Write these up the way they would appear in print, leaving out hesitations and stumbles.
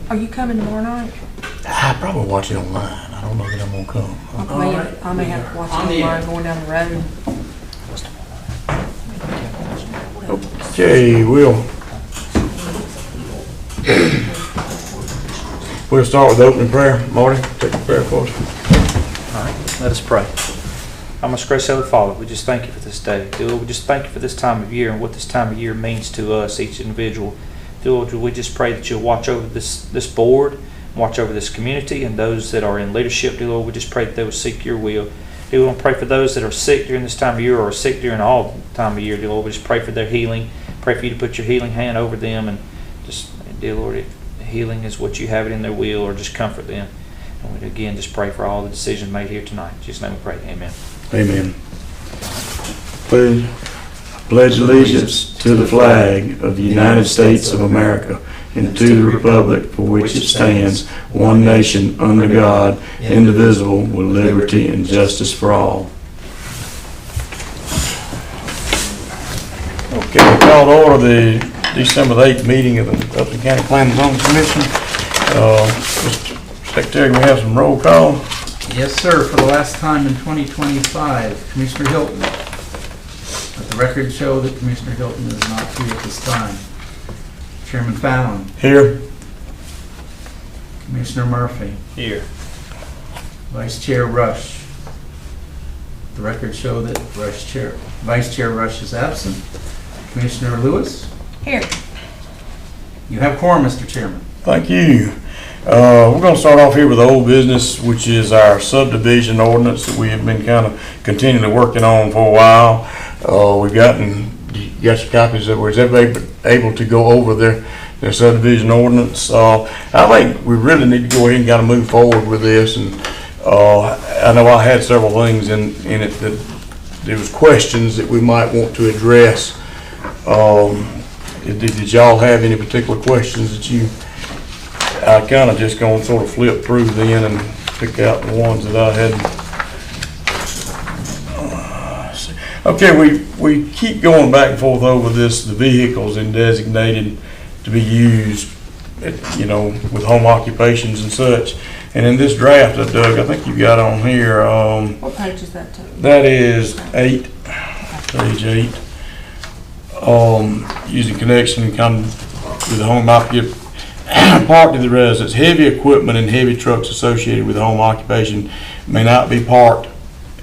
Are you coming tomorrow night? I probably watch it online. I don't know that I'm gonna come. I may have to watch it online going down the road. Okay, we'll start with the opening prayer. Marty, take the prayer for us. All right, let us pray. Our most gracious Heavenly Father, we just thank you for this day. Dear Lord, we just thank you for this time of year and what this time of year means to us, each individual. Dear Lord, we just pray that you'll watch over this board, watch over this community, and those that are in leadership. Dear Lord, we just pray that they will seek your will. Dear Lord, we pray for those that are sick during this time of year or are sick during all time of year. Dear Lord, we just pray for their healing. Pray for you to put your healing hand over them, and just, dear Lord, if healing is what you have it in their will, or just comfort them. And we again just pray for all the decisions made here tonight. In Jesus' name we pray. Amen. Amen. Pledge allegiance to the flag of the United States of America and to the republic for which it stands, one nation under God, indivisible, with liberty and justice for all. Okay, we call to order the December 8th meeting of the Upson County Planning and Zoning Commission. Mr. Secretary, we have some roll call. Yes, sir. For the last time in 2025, Commissioner Hilton. Let the record show that Commissioner Hilton is not here at this time. Chairman Fallon. Here. Commissioner Murphy. Here. Vice Chair Rush. The record show that Vice Chair Rush is absent. Commissioner Lewis. Here. You have quorum, Mr. Chairman. Thank you. We're going to start off here with old business, which is our subdivision ordinance that we have been kind of continually working on for a while. You got your copies of it. Was everybody able to go over their subdivision ordinance? I think we really need to go ahead and kind of move forward with this. And I know I had several things in it that there was questions that we might want to address. Did y'all have any particular questions that you? I kind of just going to sort of flip through then and pick out the ones that I had. Okay, we keep going back and forth over this, the vehicles and designated to be used, with home occupations and such. And in this draft, Doug, I think you got on here. What page is that to? That is 8, page 8. Using connection and come with the home occupation. Parked to the residence. Heavy equipment and heavy trucks associated with home occupation may not be parked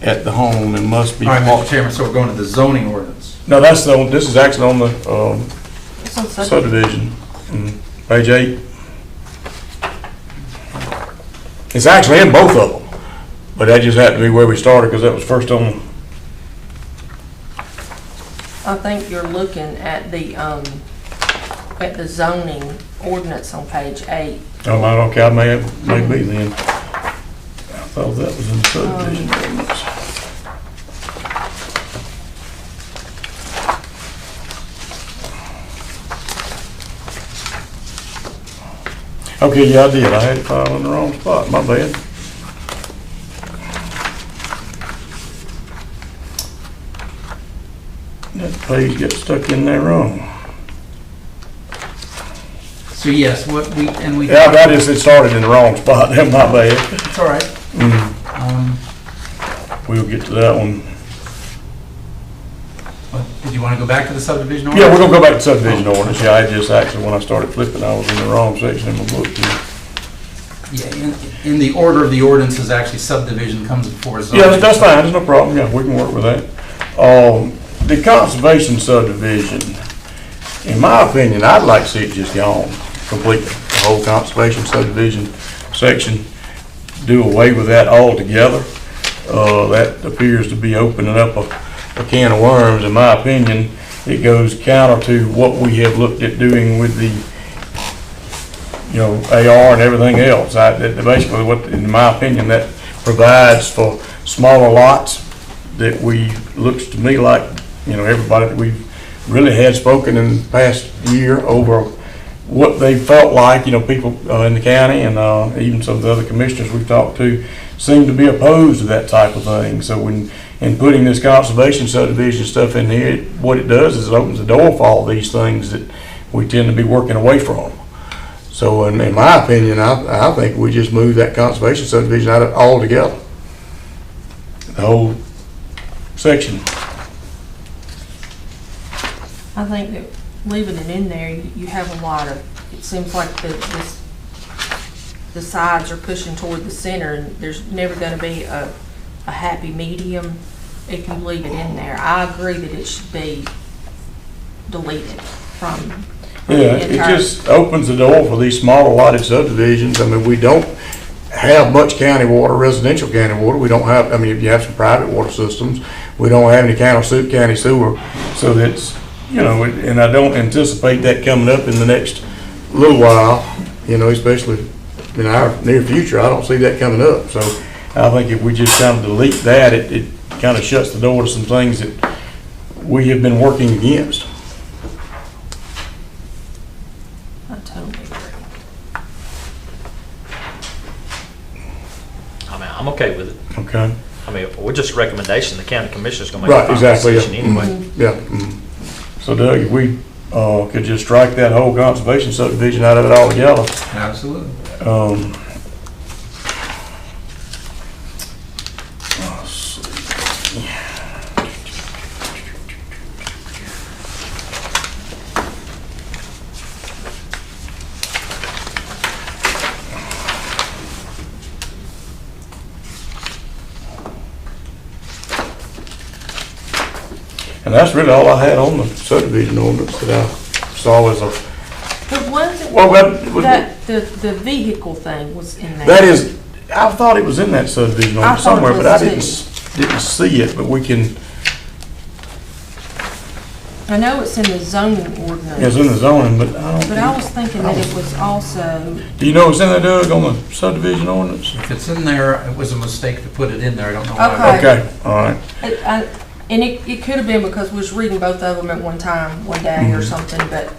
at the home and must be All right, parked. Mr. Chairman, so we're going to the zoning ordinance. No, this is actually on the It's on subdivision. Page 8. It's actually in both of them, but that just happened to be where we started because that was first on. I think you're looking at the zoning ordinance on page 8. Oh, my, okay, I may be then. I thought that was in the subdivision ordinance. Okay, yeah, I did. I had it filed in the wrong spot. My bad. That page got stuck in there wrong. So yes, Yeah, that is, it started in the wrong spot. That's my bad. It's all right. We'll get to that one. Did you want to go back to the subdivision Yeah, ordinance? we're gonna go back to subdivision ordinance. Yeah, I just actually, when I started flipping, I was in the wrong section in my book here. Yeah, in the order of the ordinances, actually subdivision comes before zoning. Yeah, that's fine. There's no problem. Yeah, we can work with that. The conservation subdivision, in my opinion, I'd like to see it just gone completely. The whole conservation subdivision section, do away with that altogether. That appears to be opening up a can of worms. In my opinion, it goes counter to what we have looked at doing with the, AR and everything else. Basically, in my opinion, that provides for smaller lots that looks to me like, everybody that we've really had spoken in the past year over what they felt like, people in the county and even some of the other commissioners we've talked to seem to be opposed to that type of thing. So in putting this conservation subdivision stuff in here, what it does is it opens the door for all these things that we tend to be working away from. So in my opinion, I think we just move that conservation subdivision out of altogether. The whole section. I think that leaving it in there, you have a lot of, it seems like the sides are pushing toward the center, and there's never gonna be a happy medium if you leave it in there. I agree that it should be deleted from Yeah, the it entire. just opens the door for these smaller lotted subdivisions. I mean, we don't have much county water, residential county water. We don't have, I mean, if you have some private water systems, we don't have any county sewer. So that's, you know, and I don't anticipate that coming up in the next little while, you know, especially in our near future. I don't see that coming up. So I think if we just kind of delete that, it kind of shuts the door to some things that we have been working against. I totally agree. I mean, I'm okay with it. Okay? I mean, we're just a recommendation, the county commissioner's gonna make Right, a final exactly, yeah. decision anyway. Yeah. So Doug, if we could just strike that whole conservation subdivision out of it altogether. Absolutely. Let's see. And that's really all I had on the subdivision ordinance that I saw as a, But wasn't, well, the vehicle thing was in there? that is, I thought it was in that subdivision I ordinance thought it somewhere, but I was didn't see it, but we can, I know it's in the zoning ordinance. it's in the zoning, but I don't. But I was thinking that it was also, Do you know what's in there, Doug, on the subdivision ordinance? If it's in there, it was a mistake to put it in there. I don't know why. Okay. Okay, all right. and it could have been because we was reading both of them at one time, one day or something, but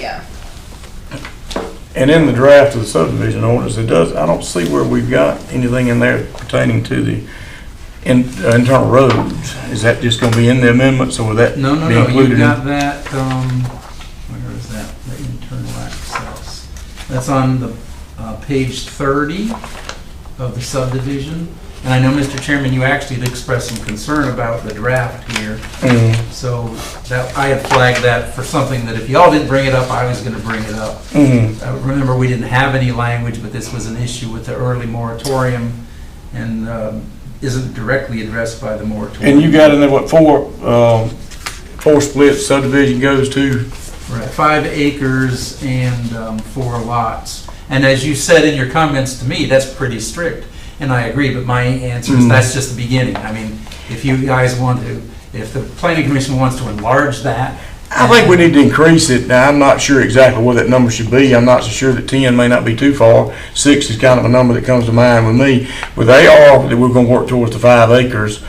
yeah. And in the draft of the subdivision ordinance, it does, I don't see where we've got anything in there pertaining to the internal roads. Is that just gonna be in the amendments, or would that be No, included? you've in- got that, where is that, the internal access? That's on the, page 30 of the subdivision. And I know, Mr. Chairman, you actually had expressed some concern about the draft here. Mhm. So that, I had flagged that for something that if y'all didn't bring it up, I was gonna bring it up. Mhm. Remember, we didn't have any language, but this was an issue with the early moratorium and isn't directly addressed by the moratorium. And you got in there, what, four split subdivision goes to? Right, 5 acres and 4 lots. And as you said in your comments to me, that's pretty strict, and I agree, but my answer is that's just the beginning. I mean, if you guys want to, if the planning commission wants to enlarge that. I think we need to increase it. Now, I'm not sure exactly what that number should be. I'm not so sure that 10 may not be too far. 6 is kind of a number that comes to mind with me. With AR, that we're gonna work towards the 5 acres,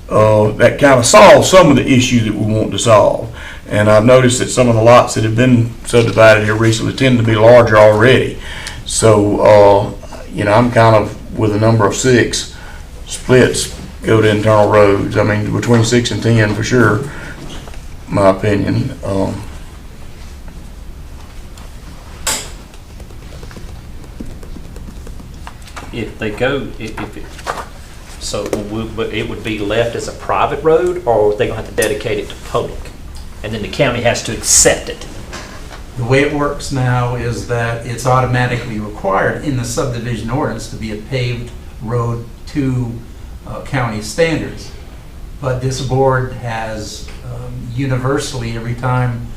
that kind of solves some of the issues that we want to solve. And I've noticed that some of the lots that have been subdivided here recently tend to be larger already. So, you know, I'm kind of with a number of 6 splits go to internal roads. I mean, between 6 and 10 for sure, my opinion. If they go, so but it would be left as a private road, or are they gonna have to dedicate it to public? And then the county has to accept it? The way it works now is that it's automatically required in the subdivision ordinance to be a paved road to county standards. But this board has universally, every time,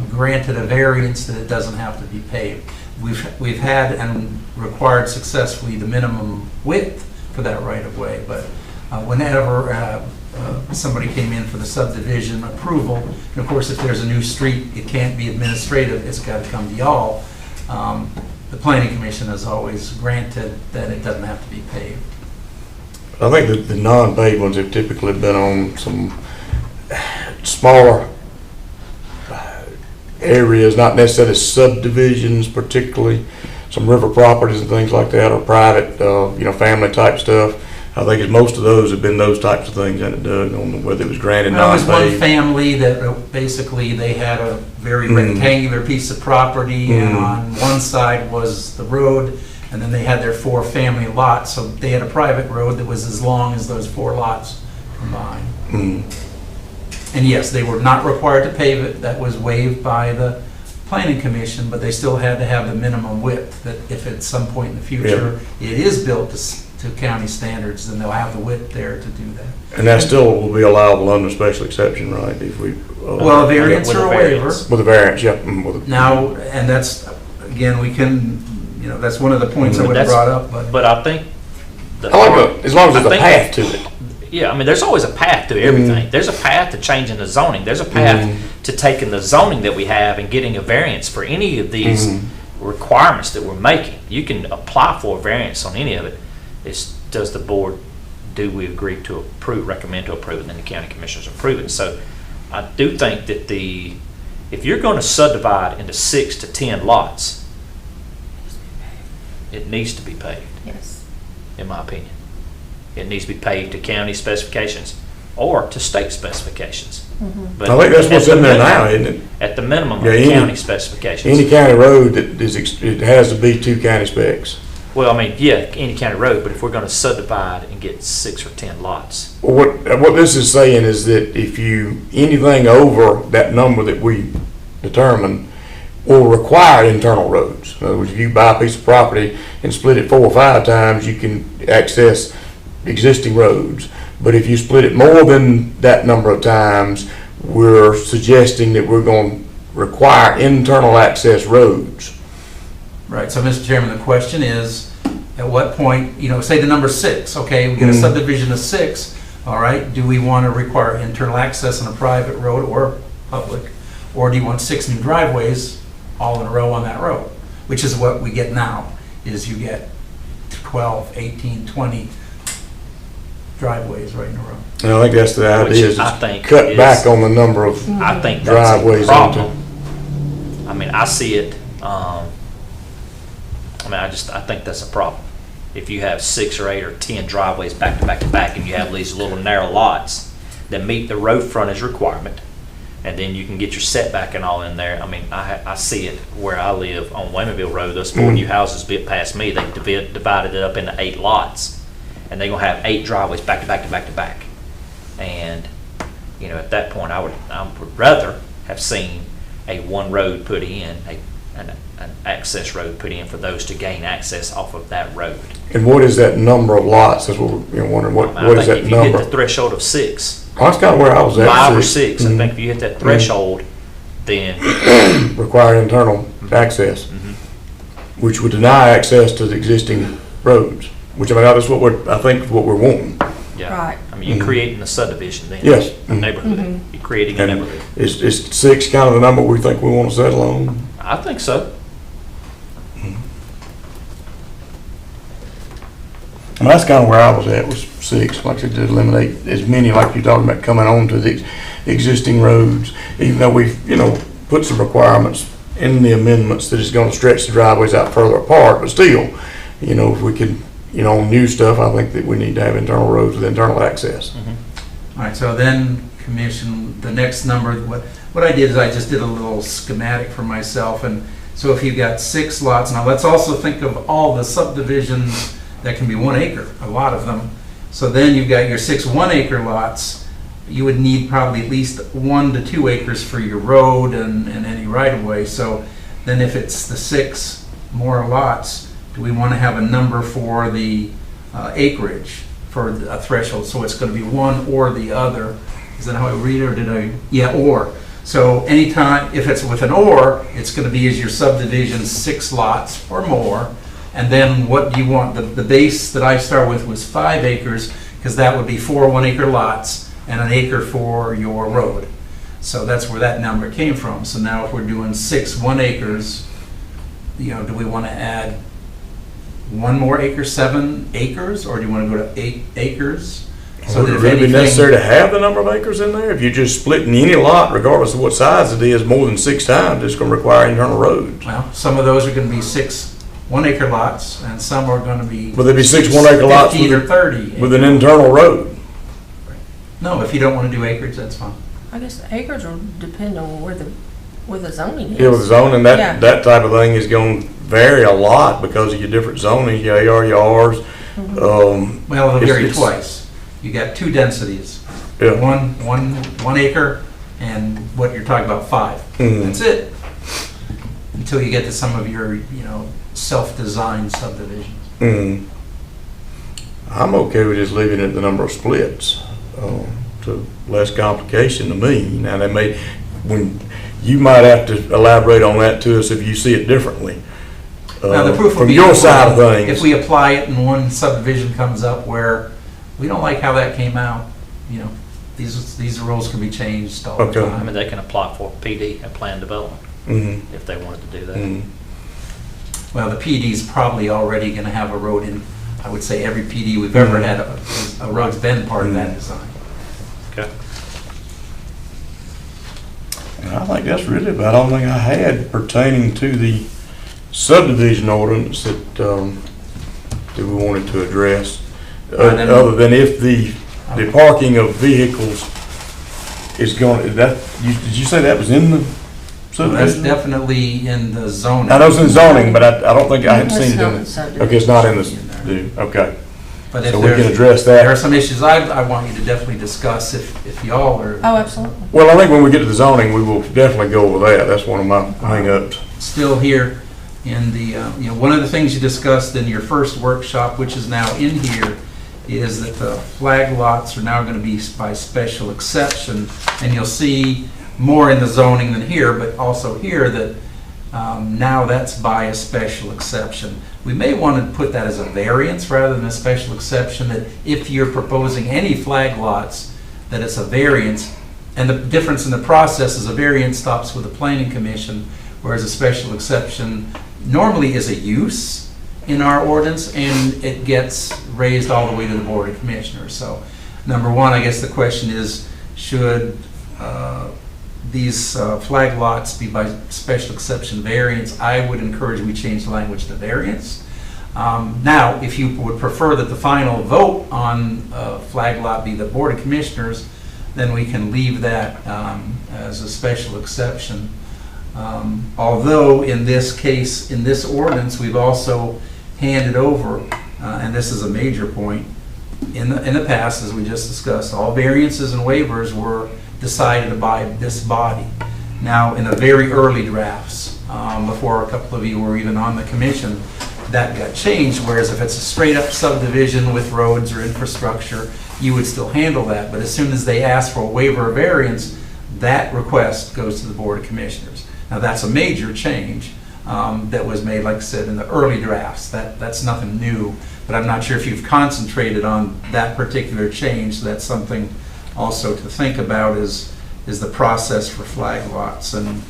granted a variance that it doesn't have to be paved. We've had and required successfully the minimum width for that right-of-way, but whenever somebody came in for the subdivision approval, and of course, if there's a new street, it can't be administrative, it's got to come to y'all. The planning commission has always granted that it doesn't have to be paved. I think that the non-paved ones have typically been on some smaller areas, not necessarily subdivisions particularly, some river properties and things like that, or private, you know, family type stuff. I think it's most of those have been those types of things, and it Doug, on whether it was granted, There was one non-paved. family that basically they had a very Mm. rectangular piece of property, and Mm. on one side was the road, and then they had their 4 family lots, so they had a private road that was as long as those 4 lots combined. Mm. And yes, they were not required to pave it, that was waived by the planning commission, but they still had to have the minimum width, that if at some point in the future it is built to county standards, then they'll have the width there to do that. And that still will be allowable under special exception, right, if we. Well, a variance With a or a waiver. variance. With a variance, yeah. With a- Now, and that's, again, we can, that's one of the points I Mm, would have That's- brought up, but. But I think. I like as long as there's a I think- path to it. Yeah, I mean, there's always a path to everything. There's a path to changing the zoning. There's a path to taking the zoning that we have and getting a variance for any of these requirements that we're making. You can apply for a variance on any of it. It's, does the board, do we agree to approve, recommend to approve, and then the county commissioners approve it? So I do think that if you're going to subdivide into 6 to 10 lots, it needs to be paved, Yes. in my opinion. It needs to be paved to county specifications or to state specifications. But I think that's what's at the in there minimum- now, isn't it? At the minimum, Yeah, of any- county specifications. Any county road that is, it has to be 2 county specs. Well, I mean, yeah, any county road, but if we're gonna subdivide and get 6 or 10 lots, Well, what this is saying is that if you, anything over that number that we determine will require internal roads. In other words, if you buy a piece of property and split it 4 or 5 times, you can access existing roads. But if you split it more than that number of times, we're suggesting that we're going to require internal access roads. Right, so Mr. Chairman, the question is, at what point, say the number 6, okay, we get a subdivision of 6, all right, do we want to require internal access on a private road or public? Or do you want 6 new driveways all in a row on that road? Which is what we get now, is you get 12, 18, 20 driveways right in a row. And I think that's the Which idea, is I think cut is- back on the number of, I think that's Driveways a into- problem. I mean, I see it, I think that's a problem. If you have 6 or 8 or 10 driveways back to back to back, and you have these little narrow lots that meet the road frontage requirement, and then you can get your setback and all in there. I mean, I see it where I live on Waymanville Road. Those 4 new houses built past me, they divided it up into 8 lots, and they're gonna have 8 driveways back to back to back to back. And at that point, I would rather have seen a one road put in, an access road put in for those to gain access off of that road. and what is that number of lots? That's what we're wondering, what I is think that if you hit number? the threshold of 6, That's kind of where I was at. 5 or 6, I Mhm. think if you hit that threshold, then Require internal access, which would deny access to the existing roads, which, I mean, that's what I think is what we're wanting. yeah. Right. I mean, you're creating a subdivision then. Yes. A neighborhood. You're creating a And neighborhood. is 6 kind of the number we think we want to settle on? I think so. And that's kind of where I was at, was 6, like I said, to eliminate as many, like you're talking about, coming on to the existing roads, even though we've, put some requirements in the amendments that is going to stretch the driveways out further apart, but still, if we could, on new stuff, I think that we need to have internal roads with internal access. All right, so then, Commission, the next number, what I did is I just did a little schematic for myself, and so if you've got 6 lots, now let's also think of all the subdivisions that can be 1 acre, a lot of them. So then you've got your 6 1-acre lots, you would need probably at least 1 to 2 acres for your road and any right-of-way. So then if it's the 6 more lots, do we want to have a number for the acreage for a threshold? So it's going to be one or the other. Is that how I read it, or did I? Yeah, or. So anytime, if it's with an or, it's going to be as your subdivision 6 lots or more. And then what do you want? The base that I start with was 5 acres, because that would be 4 1-acre lots and 1 acre for your road. So that's where that number came from. So now if we're doing 6 1-acres, do we want to add 1 more acre, 7 acres, or do you want to go to 8 acres? So Would that it if really be anything, necessary to have the number of acres in there? If you're just splitting any lot, regardless of what size it is, more than 6 times, it's going to require internal roads. well, some of those are going to be 6 1 acre lots, and some are gonna be. Will there be 6 1 acre lots 15 or 30. with an internal road? No, if you don't wanna do acreage, that's fine. I guess the acres will depend on where the zoning is. Yeah, with zoning, Yeah. that type of thing is gonna vary a lot because of your different zoning, your AR, your Rs. Well, it'll vary It's- twice. You got 2 densities. Yeah. One acre, and what you're talking about, 5. Mhm. That's it. Until you get to some of your, self-designed subdivisions. Mm. I'm okay with just leaving it the number of splits, to less complication to me. Now, you might have to elaborate on that to us if you see it differently. Now, the proof will From be your side of if things. we apply it and one subdivision comes up where we don't like how that came out, these rules can be changed all the Okay. I time. mean, they can apply for PD and plan development Mhm. if they wanted to do that. Mhm. Well, the PD's probably already gonna have a road in, I would say every PD we've ever had, a road's been part of that design. Okay. And I think that's really about all thing I had pertaining to the subdivision ordinance that we wanted to address. And then- Other than if the parking of vehicles is going, did you say that was in the So that's subdivision? definitely in the zoning. I know it's in zoning, but I don't think, I hadn't It's seen it not in in the, subdivision. okay, it's not in the, okay. But if So we can there's, address there are that. some issues I want you to definitely discuss if y'all are Oh, absolutely. Well, I think when we get to the zoning, we will definitely go over that. That's one of my hang-ups. still here in the, one of the things you discussed in your first workshop, which is now in here, is that the flag lots are now going to be by special exception, and you'll see more in the zoning than here, but also here that now that's by a special exception. We may want to put that as a variance rather than a special exception, that if you're proposing any flag lots, that it's a variance. And the difference in the process is a variance stops with the planning commission, whereas a special exception normally is a use in our ordinance, and it gets raised all the way to the board of commissioners. So, number one, I guess the question is, should these flag lots be by special exception variance? I would encourage we change the language to variance. Now, if you would prefer that the final vote on flag lot be the board of commissioners, then we can leave that as a special exception. Although in this case, in this ordinance, we've also handed over, and this is a major point, in the past, as we just discussed, all variances and waivers were decided by this body. Now, in the very early drafts, before a couple of you were even on the commission, that got changed, whereas if it's a straight up subdivision with roads or infrastructure, you would still handle that. But as soon as they ask for a waiver or variance, that request goes to the Board of Commissioners. Now, that's a major change that was made, like I said, in the early drafts. That's nothing new, but I'm not sure if you've concentrated on that particular change. So that's something also to think about is the process for flag lots. And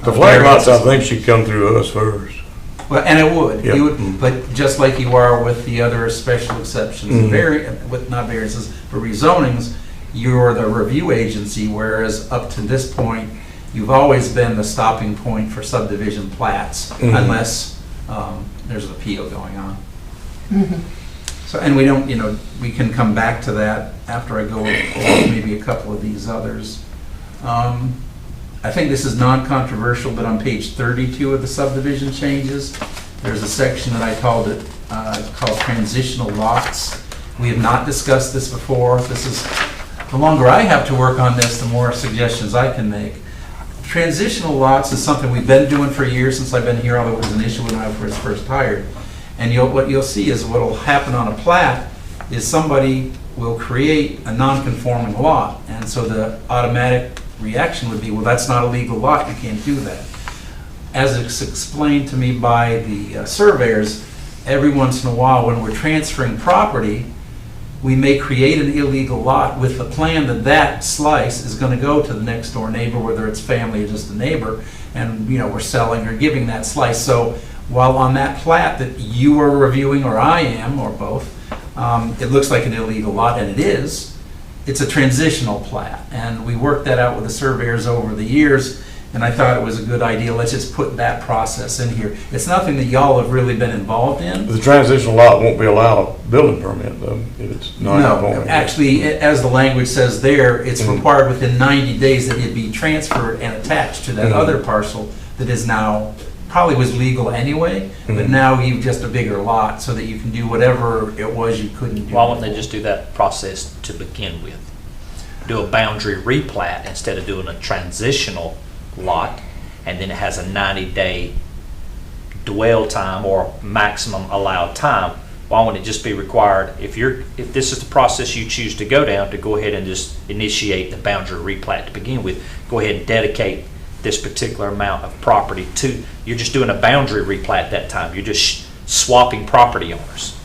The flag lots, I think, should come through us first. well, and it would. Yeah. You would, but just like you are with the other special exceptions, with not variances, but rezonings, you're the review agency, whereas up to this point, you've always been the stopping point for subdivision plats, unless there's an appeal going on. So, and we don't, we can come back to that after I go over maybe a couple of these others. I think this is non-controversial, but on page 32 of the subdivision changes, there's a section that I called transitional lots. We have not discussed this before. The longer I have to work on this, the more suggestions I can make. Transitional lots is something we've been doing for years since I've been here, although it was an issue when I was first hired. And what you'll see is what will happen on a plat is somebody will create a non-conforming lot. And so the automatic reaction would be, well, that's not a legal lot, you can't do that. As it's explained to me by the surveyors, every once in a while when we're transferring property, we may create an illegal lot with the plan that that slice is going to go to the next door neighbor, whether it's family or just a neighbor, and we're selling or giving that slice. So while on that plat that you are reviewing, or I am, or both, it looks like an illegal lot, and it is, it's a transitional plat. And we worked that out with the surveyors over the years, And I thought it was a good idea, let's just put that process in here. It's nothing that y'all have really been involved in. The transitional lot won't be allowed a building permit though, if it's not. No, actually, as the language says there, it's required within 90 days that it be transferred and attached to that other parcel that is now, probably was legal anyway, but now you've just a bigger lot so that you can do whatever it was you couldn't do. Why wouldn't they just do that process to begin with? Do a boundary replat instead of doing a transitional lot, and then it has a 90-day dwell time or maximum allowed time. Why wouldn't it just be required, if this is the process you choose to go down, to go ahead and just initiate the boundary replat to begin with, go ahead and dedicate this particular amount of property to, you're just doing a boundary replat that time, you're just swapping property owners.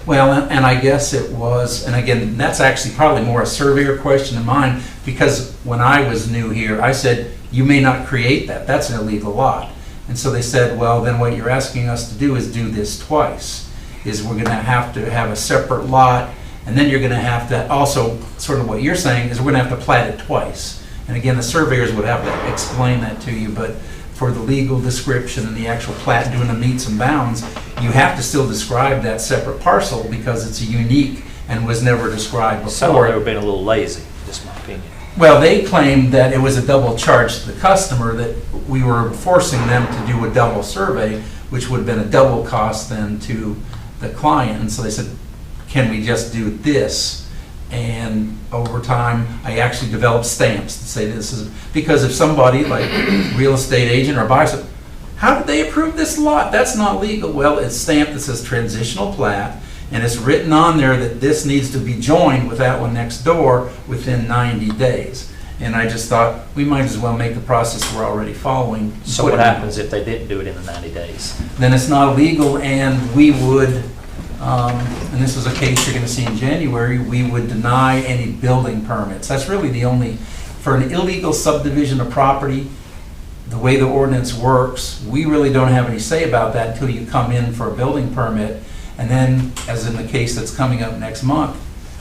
Well, and I guess it was, and again, that's actually probably more a surveyor question than mine, because when I was new here, I said, you may not create that, that's an illegal lot. And so they said, well, then what you're asking us to do is do this twice, is we're gonna have to have a separate lot, and then you're gonna have to, also, sort of what you're saying, is we're gonna have to plat it twice. And again, the surveyors would have to explain that to you, but for the legal description and the actual plat doing the meets and bounds, you have to still describe that separate parcel because it's unique and was never described Some before. of them have been a little lazy, just my opinion. Well, they claimed that it was a double charge to the customer, that we were forcing them to do a double survey, which would have been a double cost then to the client. And so they said, can we just do this? And over time, I actually developed stamps to say this is, because if somebody like real estate agent or buyer said, how did they approve this lot? That's not legal. Well, it's stamped that says transitional plat, and it's written on there that this needs to be joined with that one next door within 90 days. And I just thought, we might as well make the process we're already following. So what happens if they didn't do it in the 90 days? Then it's not legal, and we would, and this is a case you're gonna see in January, we would deny any building permits. That's really the only, for an illegal subdivision of property, the way the ordinance works, we really don't have any say about that until you come in for a building permit. And then, as in the case that's coming up next month,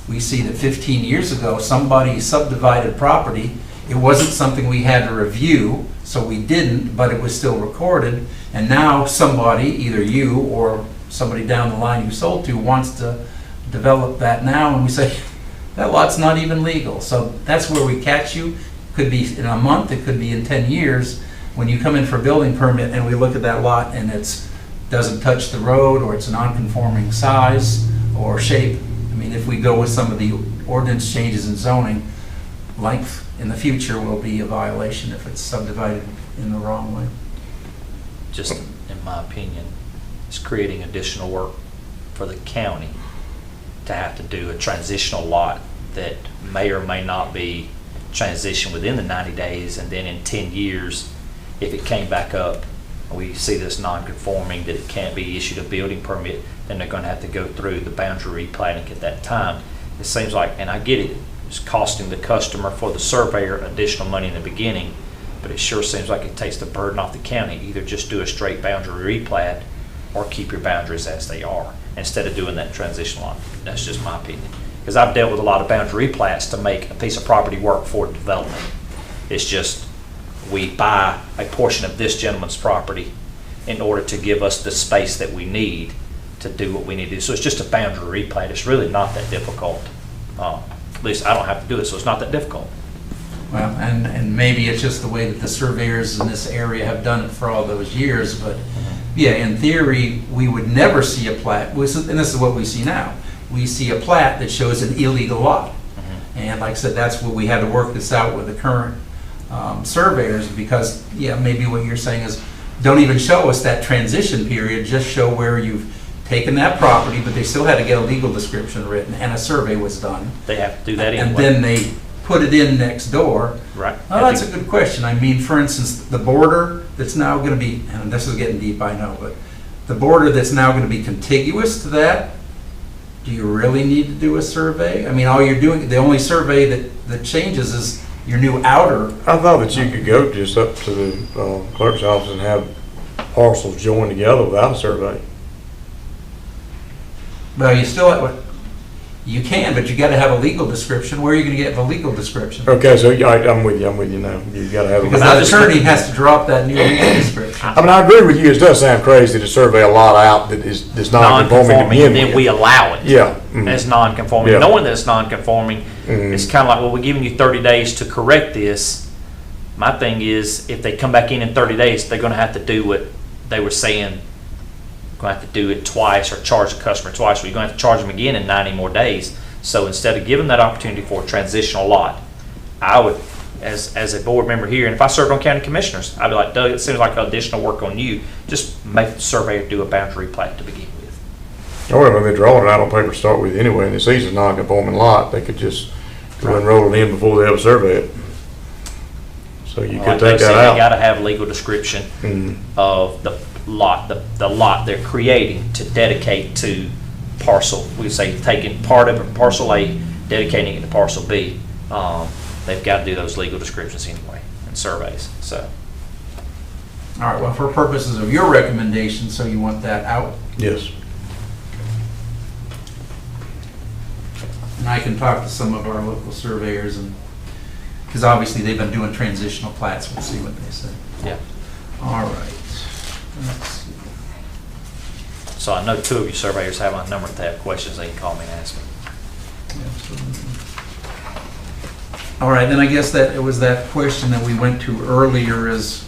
we see that 15 years ago, somebody subdivided property. It wasn't something we had to review, so we didn't, but it was still recorded. And now somebody, either you or somebody down the line you sold to, wants to develop that now, and we say, that lot's not even legal. So that's where we catch you. Could be in a month, it could be in 10 years. When you come in for a building permit and we look at that lot and it's doesn't touch the road, or it's a non-conforming size or shape. I mean, if we go with some of the ordinance changes in zoning, length in the future will be a violation if it's subdivided in the wrong way. Just in my opinion, it's creating additional work for the county to have to do a transitional lot that may or may not be transitioned within the 90 days, and then in 10 years, if it came back up, we see this non-conforming, that it can't be issued a building permit, then they're going to have to go through the boundary replanning at that time. It seems like, and I get it, it's costing the customer for the surveyor additional money in the beginning, but it sure seems like it takes the burden off the county. Either just do a straight boundary replat or keep your boundaries as they are instead of doing that transition lot. That's just my opinion. Because I've dealt with a lot of boundary replats to make a piece of property work for development. It's just, we buy a portion of this gentleman's property in order to give us the space that we need to do what we need to do. So it's just a boundary replat. It's really not that difficult. At least I don't have to do it, so it's not that difficult. Well, and maybe it's just the way that the surveyors in this area have done it for all those years, but yeah, in theory, we would never see a plat, and this is what we see now. We see a plat that shows an illegal lot. And like I said, that's where we had to work this out with the current surveyors, because, yeah, maybe what you're saying is, don't even show us that transition period, just show where you've taken that property, but they still had to get a legal description written, and a survey was done. They have to do that anyway. And then they put it in next door. Right. Well, that's a good question. I mean, for instance, the border that's now going to be, and this is getting deep, I know, but the border that's now going to be contiguous to that, do you really need to do a survey? I mean, all you're doing, the only survey that changes is your new outer. I thought that you could go just up to the clerk's office and have parcels joined together without a survey. Well, you still have, You can, but you gotta have a legal description. Where are you gonna get the legal description? Okay, so yeah, I'm with you now. You gotta have. Because I the just- attorney has to drop that new legal description. I mean, I agree with you, it does sound crazy to survey a lot out that's non-conforming to Non-conforming, begin and then we with. allow it. Yeah. mhm. As non-conforming, Yeah. knowing that it's non-conforming, Mhm. it's kind of like, well, we're giving you 30 days to correct this. My thing is, if they come back in 30 days, they're gonna have to do what they were saying, gonna have to do it twice or charge the customer twice, or you're gonna have to charge them again in 90 more days. So instead of giving that opportunity for a transitional lot, I would, as a board member here, and if I served on county commissioners, I'd be like, Doug, it seems like additional work on you, just make the surveyor do a boundary plat to begin with. Oh, well, when they draw it out on paper to start with anyway, and it sees it's a non-conforming lot, they could just go and roll it in before they ever survey it. So you could Like take they said, that you out. gotta have legal description Mhm. of the lot, the lot they're creating to dedicate to parcel. We say taking part of parcel A, dedicating it to parcel B. They've got to do those legal descriptions anyway and surveys, so. All right, well, for purposes of your recommendation, so you want that out? Yes. And I can talk to some of our local surveyors and, because obviously they've been doing transitional plats, we'll see what they say. Yeah. All right. Let's see. So I know two of you surveyors have my number. If they have questions, they can call me and ask me. Absolutely. All right, then I guess that it was that question that we went to earlier is,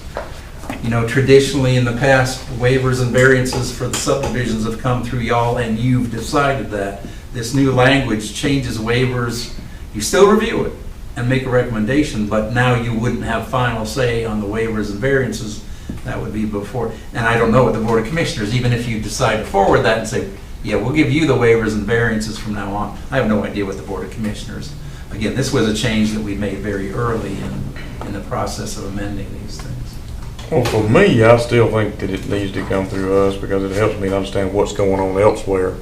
you know, traditionally in the past, waivers and variances for the subdivisions have come through y'all and you've decided that. This new language changes waivers. You still review it and make a recommendation, but now you wouldn't have final say on the waivers and variances. That would be before, and I don't know what the Board of Commissioners, even if you decide to forward that and say, yeah, we'll give you the waivers and variances from now on. I have no idea what the Board of Commissioners, again, this was a change that we made very early in the process of amending these things. Well, for me, I still think that it needs to come through us because it helps me to understand what's going on elsewhere.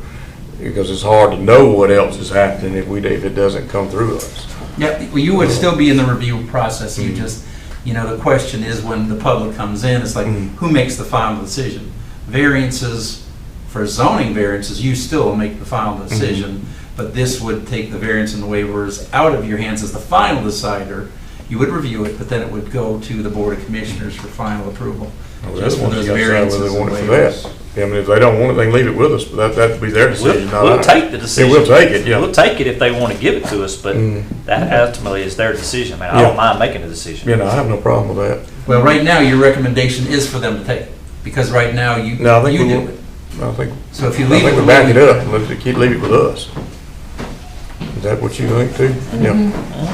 Because it's hard to know what else is happening if it doesn't come through us. Yeah, well, you would still be in the review process, you just, you know, the question is when the public comes in, it's like, who makes the final decision? Variances, for zoning variances, you still make the final decision, but this would take the variance and the waivers out of your hands as the final decider. You would review it, but then it would go to the Board of Commissioners for final approval. Well, Just for ones those you gotta decide variances whether they and want it for waivers. that. I mean, if they don't want it, they can leave it with us, but that'd be their decision, not We'll ours. take the decision. Yeah, we'll take it, yeah. We'll take it if they want to give it to us, but that ultimately is their decision. I mean, I Yeah. don't mind making a decision. You know, I have no problem with that. Well, right now, your recommendation is for them to take it, because right now you No, I think you we do will. it. I think, So if you I leave it think the we back way it up, and let it leave it with us. Is that what you think too? Yeah.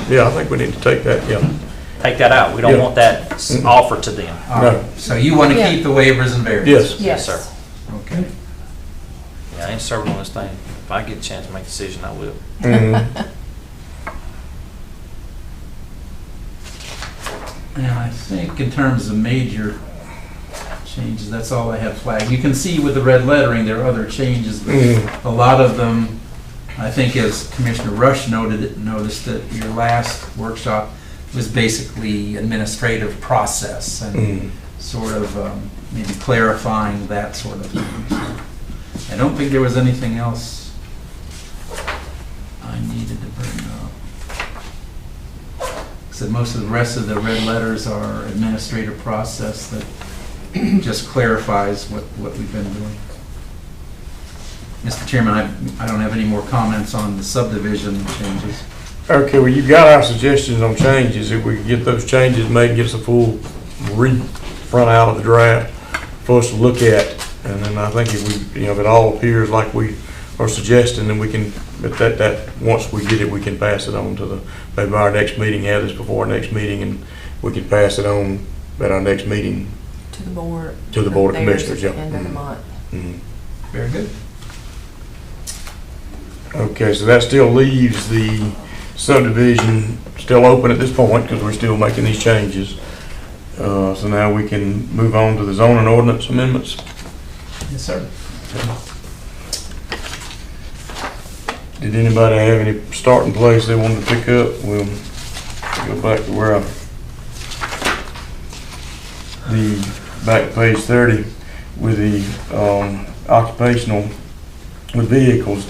Yeah, I think we need to take that, yeah. Take that out. We don't Yeah. want that offered to them. All right, No. so you want to Yeah. keep the waivers and variances? Yes. Yes, sir. Okay. Yeah, I ain't serving on this thing. If I get a chance to make a decision, I will. Mhm. And I think in terms of major changes, that's all I have flagged. You can see with the red lettering, there are other changes, but a lot of them, I think as Commissioner Rush noticed at your last workshop, was basically administrative process and sort of maybe clarifying that sort of thing. So I don't think there was anything else I needed to bring up. Except most of the rest of the red letters are administrative process that just clarifies what we've been doing. Mr. Chairman, I don't have any more comments on the subdivision changes. Okay, well, you've got our suggestions on changes. If we could get those changes made, get us a full front out of the draft for us to look at. And then I think if we, you know, if it all appears like we are suggesting, then we can, but that, once we get it, we can pass it on to maybe our next meeting, have this before our next meeting, and we can pass it on at our next meeting. To the board. To the Board of Theirs Commissioners, at the yeah. End of the month. Very good. Okay, so that still leaves the subdivision still open at this point because we're still making these changes. So now we can move on to the zoning ordinance amendments. Yes, sir. Did anybody have any starting place they wanted to pick up? We'll go back to where back to page 30 with the occupational, with vehicles.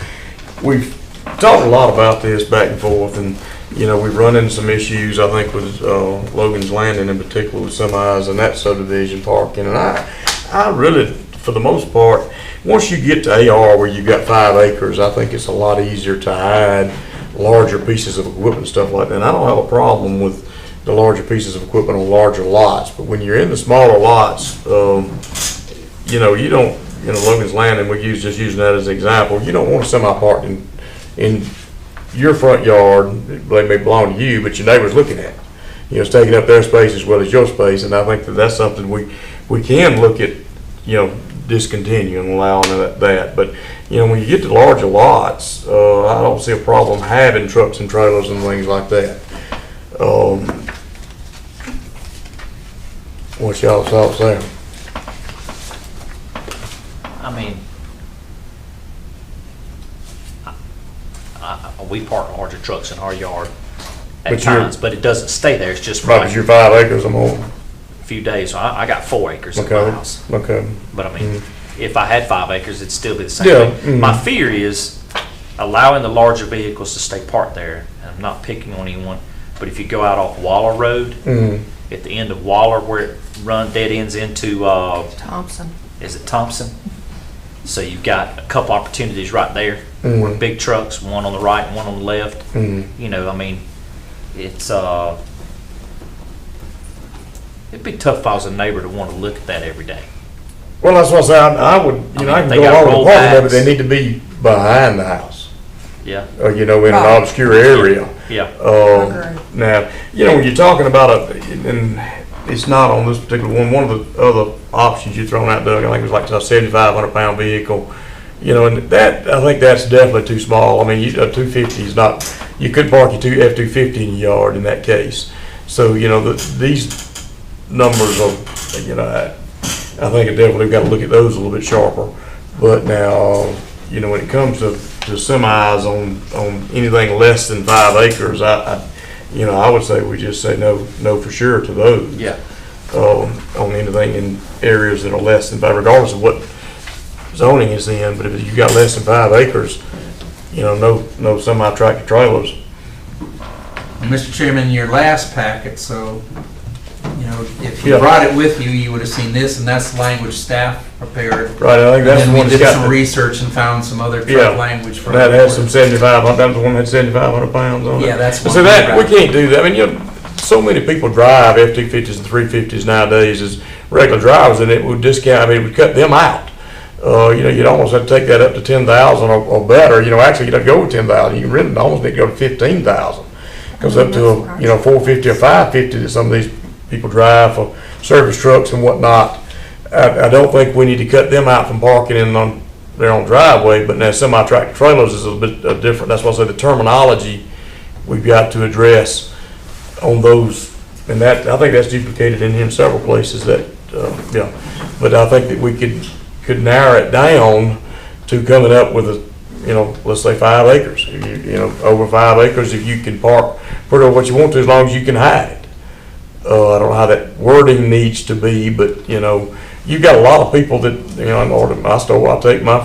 We've talked a lot about this back and forth, and, you know, we've run into some issues, I think, with Logan's Landing in particular with semis and that subdivision parking. And I really, for the most part, once you get to AR where you've got 5 acres, I think it's a lot easier to hide larger pieces of equipment and stuff like that. And I don't have a problem with the larger pieces of equipment on larger lots, but when you're in the smaller lots, you know, you don't, you know, Logan's Landing, just using that as an example, you don't want a semi parked in your front yard. They may belong to you, but your neighbor's looking at it. You know, it's taking up their space as well as your space, and I think that that's something we can look at, you know, discontinuing, allowing that. But, you know, when you get to larger lots, I don't see a problem having trucks and trailers and things like that. What's y'all's thoughts there? I mean, we park larger trucks in our yard at times, but it doesn't stay there. It's just for Right, like 'cause you're 5 acres or more. a few days. So I got 4 acres in Okay. my house. Okay. But I mean, if I had 5 acres, it'd still be the same Yeah, thing. My fear is allowing the larger vehicles to stay parked there. And I'm not picking on anyone, but if you go out off Waller Road, at the end of Waller where it dead ends into, Thompson. is it Thompson? So you've got a couple opportunities right there where big trucks, one on the right and one on the left. You know, I mean, it's, it'd be tough if I was a neighbor to want to look at that every day. Well, that's what I said. I would, you know, I can They go got along with the parking, but rollbacks. they need to be behind the house, Yeah, or, you know, in an Right. obscure area. yeah. Agree. Now, you know, when you're talking about and it's not on this particular one, one of the other options you thrown out, Doug, I think it was like a 7,500-pound vehicle, you know, and that, I think that's definitely too small. I mean, a 250 is not, you could park your F-250 in your yard in that case. So, you know, these numbers are, you know, I think it definitely got to look at those a little bit sharper. But now, you know, when it comes to semis on anything less than 5 acres, you know, I would say we just say no for sure to those. Yeah. On anything in areas that are less than 5, regardless of what zoning is in. But if you got less than 5 acres, you know, no semi-tractor trailers. Mr. Chairman, your last packet, so, you know, if you Yeah. brought it with you, you would have seen this, and that's language staff prepared. Right, I think And that's the then we one that's did got some the, research and found some other Yeah. truck language from. that has some 7,500, that was the one that had 7,500 pounds on it. Yeah, that's one. So that, we right. can't do that. I mean, you know, so many people drive F-250s and 350s nowadays as regular drivers, and it would discount, I mean, it would cut them out. You know, you'd almost have to take that up to 10,000 or better. You know, actually, you don't go with 10,000. You can really almost need to go to 15,000. Goes up to, you know, 450 or 550 that some of these people drive for service trucks and whatnot. I don't think we need to cut them out from parking in on their own driveway, but now semi-tractor trailers is a bit different. That's why I say the terminology we've got to address on those, and that, I think that's duplicated in several places that, yeah. But I think that we could narrow it down to coming up with a, you know, let's say 5 acres. You know, over 5 acres, if you can park pretty much what you want to, as long as you can hide. I don't know how that wording needs to be, but, you know, you've got a lot of people that, you know, in order, I take my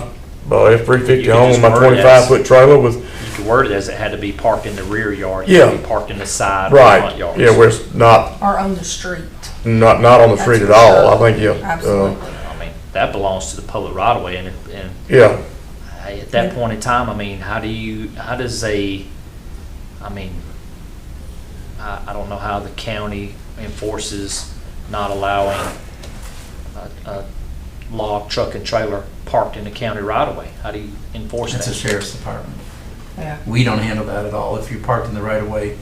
F-350 You home could with my just word it as- 25-foot trailer with, You could word it as it had to be parked in the rear yard. It Yeah. could be parked in the side or right, front yards. yeah, where it's not Or on the street. on the That's street at for all. sure. I think, yeah. Absolutely. I mean, that belongs to the public right of way, and Yeah, hey, at that point in time, I mean, how does I mean, I don't know how the county enforces not allowing a log truck and trailer parked in the county right of way. How do you enforce That's the that? sheriff's department. Yeah. We don't handle that at all. If you're parked in the right of way,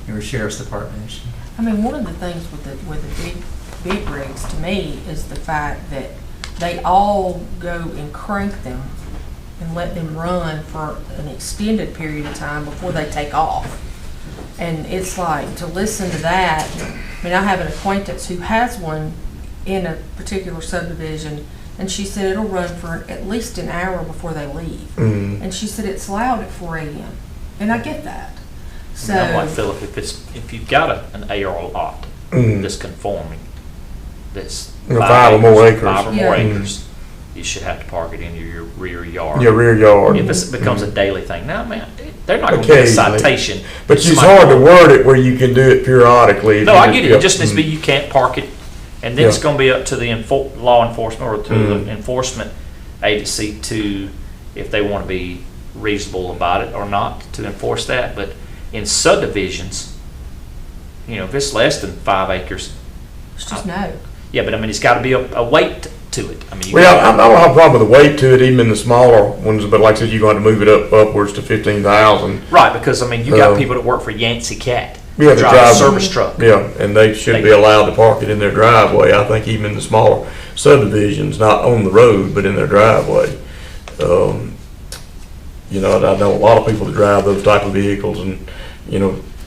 you're a sheriff's department issue. I mean, one of the things with the big rigs to me is the fact that they all go and crank them and let them run for an extended period of time before they take off. And it's like, to listen to that, I mean, I have an acquaintance who has one in a particular subdivision, and she said it'll run for at least an hour before they leave. Mhm. And she said it's loud at 4 a.m. And I get that. So, I mean, I'm like Philip, if you've got an AR lot Mhm. that's conforming, that's You know, 5 or more acres. 5 or Yeah. more Mhm. acres, you should have to park it in your rear yard. Your rear yard. If it becomes a daily thing. Now, man, they're not going to get a Occasionally. citation. But it's Somebody- hard to word it where you can do it periodically. No, I get it. Yeah. It just needs to be, you can't park it. And then it's Yeah. going to be up to the law enforcement or to Mhm. the enforcement agency to, if they want to be reasonable about it or not, to enforce that. But in subdivisions, if it's less than 5 acres, It's just no. yeah, but I mean, it's got to be a weight to it. I mean, you Well, gotta- I don't have a problem with the weight to it, even in the smaller ones, but like I said, you're going to move it upwards to 15,000. right, because I mean, you got Um, people that work for Yancey Cat. Yeah, they drive a drive- service truck. Yeah, and they should be allowed to park it in their driveway. I think even in the smaller subdivisions, not on the road, but in their driveway. I know a lot of people that drive those type of vehicles, and,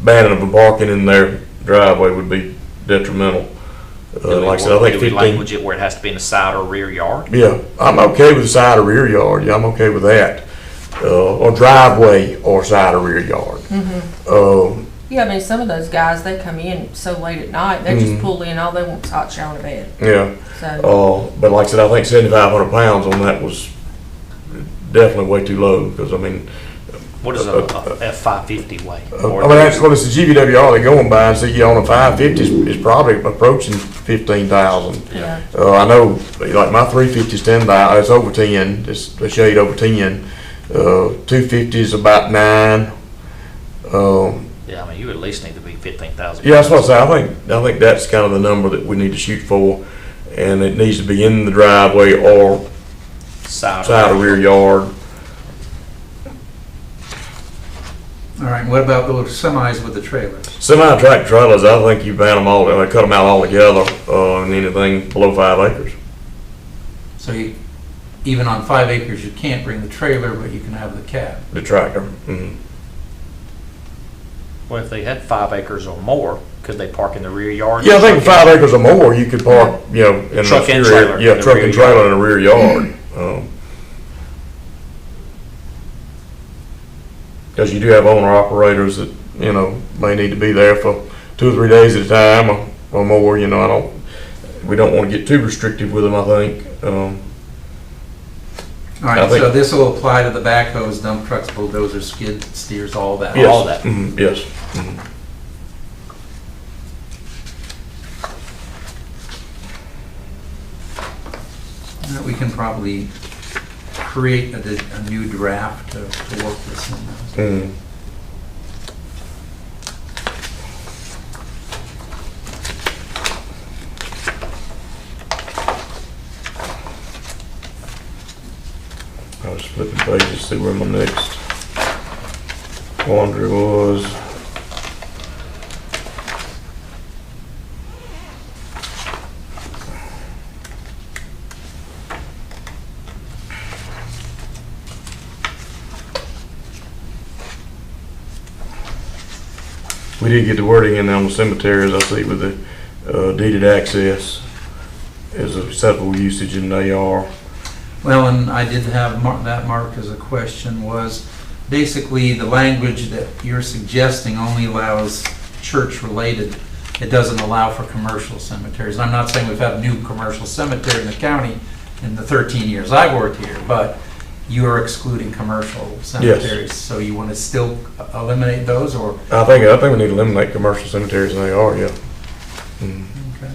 banning them parking in their driveway would be detrimental. Like I said, I think Do we 15. language it where it has to be in the side or rear yard? Yeah, I'm okay with the side or rear yard, yeah, I'm okay with that. Or driveway or side or rear yard. Yeah, I mean, some of those guys, they come in so late at night, they just pull in, all they want is hot shower and a bed. Yeah, So, but like I said, I think 7,500 pounds on that was definitely way too low, because I mean, What does a F-550 weigh? that's what it's the GVWR they're going by, and see, on a 550 is probably approaching 15,000. yeah. I know, like my 350 is 10,000, it's over 10, it's a shade over 10. 250 is about 9. Yeah, I mean, you at least need to be 15,000. Yeah, that's what I say. I think that's kind of the number that we need to shoot for, and it needs to be in the driveway or Side side or rear yard. All right, what about those semis with the trailers? Semi-tractor trailers, I think you ban them all, cut them out altogether, and anything below 5 acres. So even on 5 acres, you can't bring the trailer, but you can have the cab. The tractor. Mhm. Well, if they had 5 acres or more, could they park in the rear yard? Yeah, I think 5 acres or more, you could park, in the Truck and rear- trailer Yeah, in the truck rear and trailer yard. in the rear yard. Because you do have owner operators that, may need to be there for 2 or 3 days at a time or more, we don't want to get too restrictive with them, I think. All I right, think- so this will apply to the backhoes, dump trucks, bulldozers, skid steers, all that. Yes. All that. Mhm, yes. Mhm. We can probably create a new draft to work this in. Mhm. I was flipping pages to see where my next quandary was. We did get the wording in on the cemeteries, I see, with the deeded access is a acceptable usage, and they are. Well, and I did have that marked as a question, was basically the language that you're suggesting only allows church-related. It doesn't allow for commercial cemeteries. And I'm not saying we've had a new commercial cemetery in the county in the 13 years I've worked here, but you are excluding commercial cemeteries. So you want to still eliminate those, or? I think we need to eliminate commercial cemeteries, and they are, yeah. Mhm. Okay.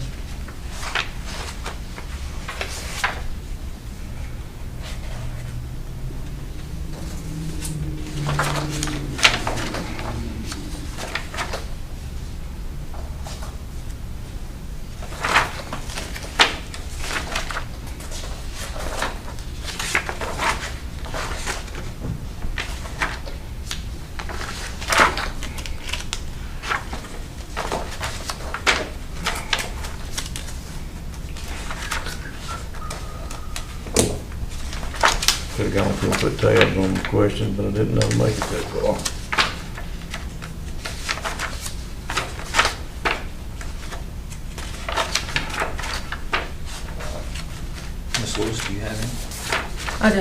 Could've gone through and put tabs on the questions, but I didn't know to make it that far. Ms. Lewis, do you have any? I do.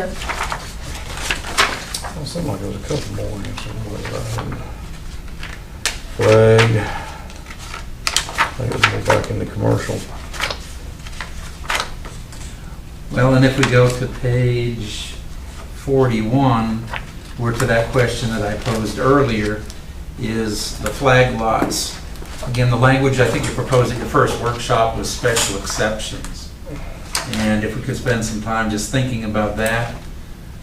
Well, seemed like there was a couple more in there somewhere. Flag. I think it was more back in the commercial. Well, and if we go to page 41, we're to that question that I posed earlier, is the flag lots. Again, the language I think you proposed at your first workshop was special exceptions. And if we could spend some time just thinking about that,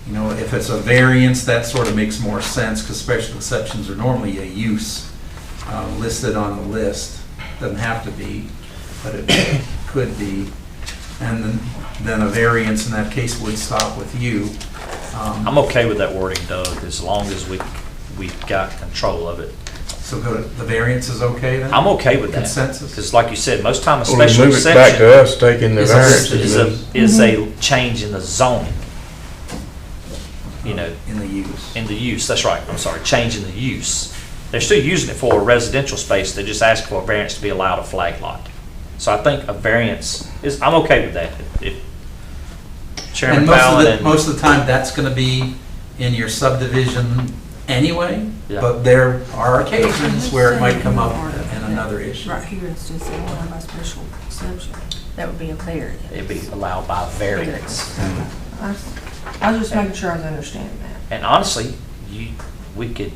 you know, if it's a variance, that sort of makes more sense because special exceptions are normally a use listed on the list. Doesn't have to be, but it could be. And then a variance in that case would stop with you. I'm okay with that wording, Doug, as long as we've got control of it. So go to, the variance is okay then? I'm okay with that. Consensus? Because like you said, most time a Well, we special move it back to exception us taking the is variances. is a change in the zoning. You know, In the use. in the use, that's right, I'm sorry, change in the use. They're still using it for a residential space, they just ask for a variance to be allowed a flag lot. So I think a variance is, I'm okay with that. If Chairman And Fallon and. most of the time, that's going to be in your subdivision anyway, Yeah. but there are occasions where it might come up in another issue. Right here, it's just a one by special exception. That would be a variance. It'd be allowed by variance. I was just making sure I was understanding that. And honestly, we could,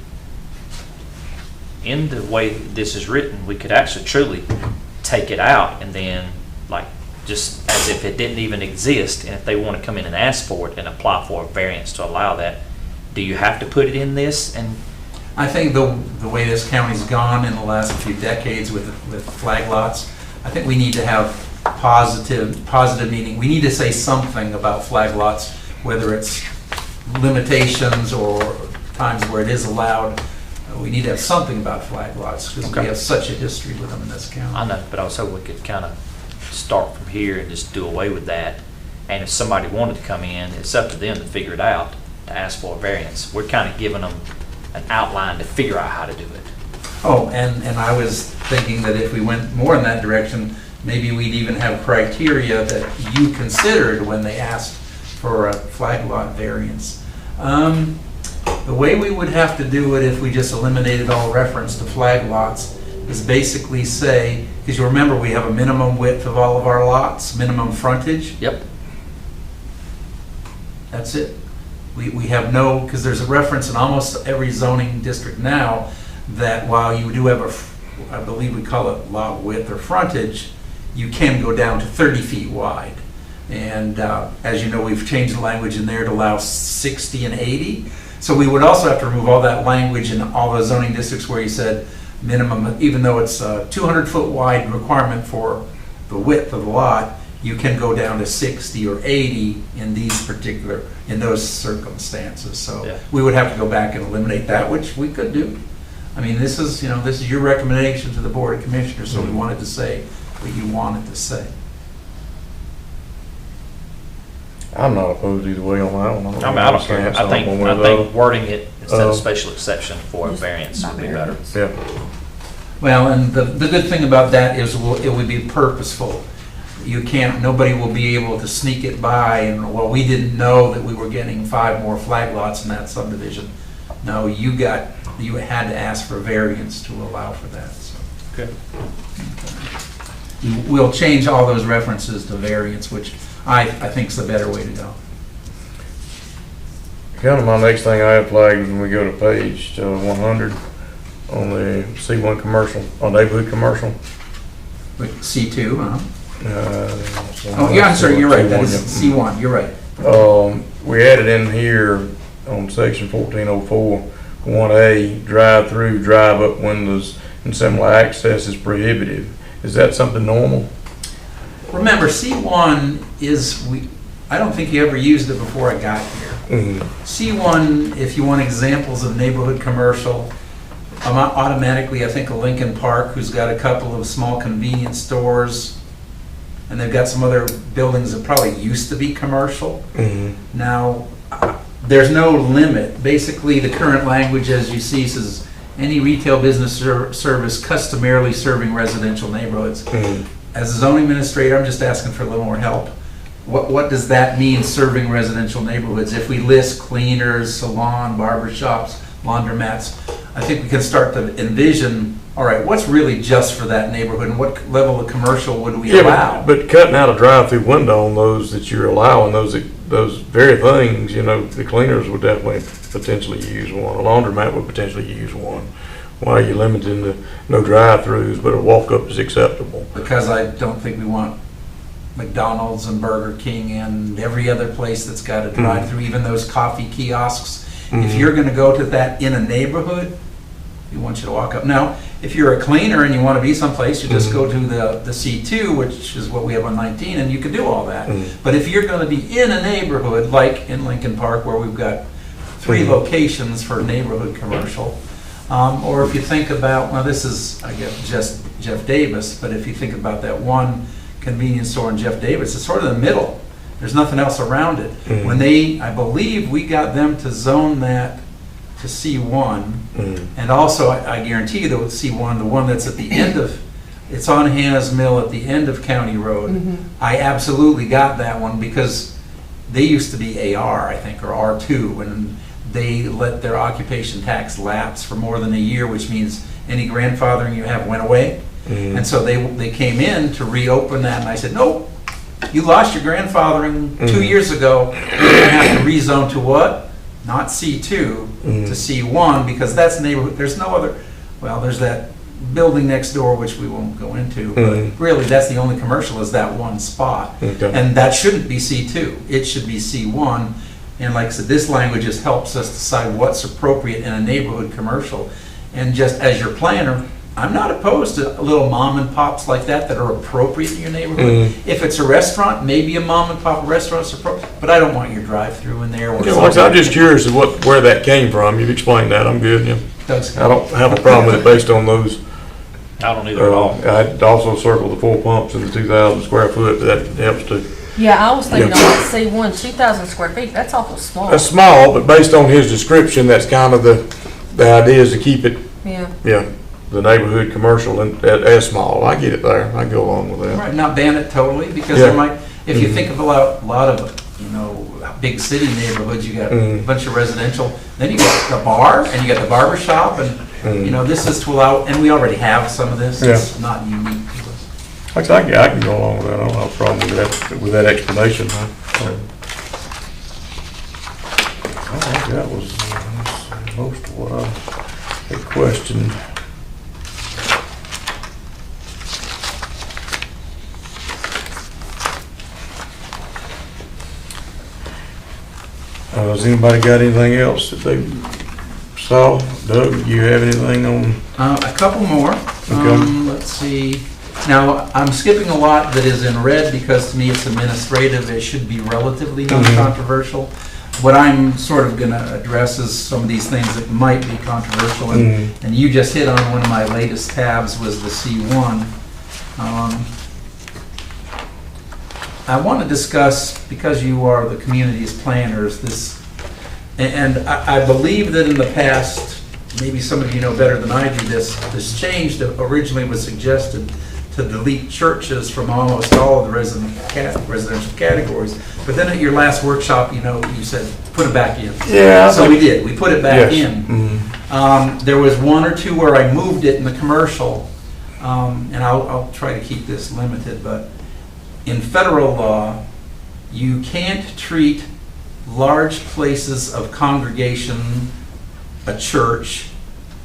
in the way this is written, we could actually truly take it out and then, like, just as if it didn't even exist, and if they want to come in and ask for it and apply for a variance to allow that, do you have to put it in this? And I think the way this county's gone in the last few decades with flag lots, I think we need to have positive meaning. We need to say something about flag lots, whether it's limitations or times where it is allowed. We need to have something about flag lots because we Okay. have such a history with them in this county. I know, but I was hoping we could kind of start from here and just do away with that. And if somebody wanted to come in, it's up to them to figure it out, to ask for a variance. We're kind of giving them an outline to figure out how to do it. Oh, and I was thinking that if we went more in that direction, maybe we'd even have criteria that you considered when they asked for a flag lot variance. The way we would have to do it if we just eliminated all reference to flag lots is basically say, because you remember we have a minimum width of all of our lots, minimum frontage. Yep. That's it. We have no, because there's a reference in almost every zoning district now that while you do have I believe we call it lot width or frontage, you can go down to 30 feet wide. And as you know, we've changed the language in there to allow 60 and 80. So we would also have to remove all that language in all the zoning districts where you said minimum, even though it's a 200-foot wide requirement for the width of the lot, you can go down to 60 or 80 in those circumstances. So Yeah. we would have to go back and eliminate that, which we could do. I mean, this is your recommendation to the Board of Commissioners, so we wanted to say what you wanted to say. I'm not opposed either way on that one. I don't care. I think wording it instead of Uh, special exception for a Just variance by would be better. variance. Yeah. Well, and the good thing about that is it would be purposeful. Nobody will be able to sneak it by and, well, we didn't know that we were getting 5 more flag lots in that subdivision. No, you had to ask for variance to allow for that, so. Good. We'll change all those references to variance, which I think is the better way to go. Kind of my next thing I have flagged when we go to page 100 on the C1 commercial, on neighborhood commercial. But C2, huh? So Oh, yeah, I'm sorry, you're right, that is C1, C1, you're right. We added in here on section 1404, 1A, drive-through, drive-up windows and similar access is prohibited. Is that something normal? Remember, C1 I don't think you ever used it before I got here. C1, if you want examples of neighborhood commercial, automatically I think of Lincoln Park, who's got a couple of small convenience stores, and they've got some other buildings that probably used to be commercial. Now, there's no limit. Basically, the current language, as you see, says any retail business service customarily serving residential neighborhoods. As a zoning administrator, I'm just asking for a little more help. What does that mean, serving residential neighborhoods? If we list cleaners, salon, barber shops, laundromats, I think we can start to envision all right, what's really just for that neighborhood and what level of commercial would we Yeah, allow? but cutting out a drive-through window on those that you're allowing, those very things, the cleaners would definitely potentially use one. A laundromat would potentially use one. Why are you limiting the no drive-throughs, but a walk-up is acceptable? Because I don't think we want McDonald's and Burger King and every other place that's got a drive-through, even those coffee kiosks. If you're gonna go to that in a neighborhood, we want you to walk up. Now, if you're a cleaner and you wanna be someplace, you just go to the C2, which is what we have on 19, and you can do all that. But if you're gonna be in a neighborhood, like in Lincoln Park, where we've got 3 locations for neighborhood commercial, or if you think about, well, this is, I guess, just Jeff Davis, but if you think about that one convenience store in Jeff Davis, it's sort of the middle. There's nothing else around it. When I believe we got them to zone that to C1, and also I guarantee you that with C1, the one that's at the end of, it's on Hannah's Mill at the end of County Road. I absolutely got that one because they used to be AR, I think, or R2, and they let their occupation tax lapse for more than a year, which means any grandfathering you have went away. And so they came in to reopen that, and I said, nope, you lost your grandfathering 2 years ago. You're gonna have to rezone to what? Not C2 to C1, because that's neighborhood. There's no other, well, there's that building next door, which we won't go into, but really that's the only commercial is that one spot. And that shouldn't be C2. It should be C1. And like I said, this language just helps us decide what's appropriate in a neighborhood commercial. And just as your planner, I'm not opposed to little mom and pops like that are appropriate in your neighborhood. If it's a restaurant, maybe a mom and pop restaurant's appropriate, but I don't want your drive-through in there. Or I'm just curious of where that came from. You've explained that. I'm good. I don't have a problem with it based on those. I don't either at all. I'd also circle the 4 pumps and the 2,000 square foot, but that helps too. Yeah, I was thinking on that C1, 2,000 square feet, that's awful small. That's small, but based on his description, that's kind of the idea is to keep it, the neighborhood commercial and as small. I get it there. I go along with that. Right, not ban it totally, because there might, if you think of a lot of, big city neighborhoods, you got a bunch of residential, then you got the bar, and you got the barber shop, and, this is to allow, and we already have some of this. It's not unique to us. Actually, I can go along with that. I don't have a problem with that explanation. I think that was most of what I had questioned. Has anybody got anything else that they saw? Doug, do you have anything on? A couple more. Let's see. Now, I'm skipping a lot that is in red because to me it's administrative. It should be relatively non-controversial. What I'm sort of going to address is some of these things that might be controversial. And you just hit on one of my latest tabs was the C1. I want to discuss, because you are the community's planners, this, and I believe that in the past, maybe some of you know better than I do, this change that originally was suggested to delete churches from almost all of the residential categories. But then at your last workshop, you said, put it back in. Yeah. So we did. We put it back in. There was 1 or 2 where I moved it in the commercial, and I'll try to keep this limited, but in federal law, you can't treat large places of congregation, a church,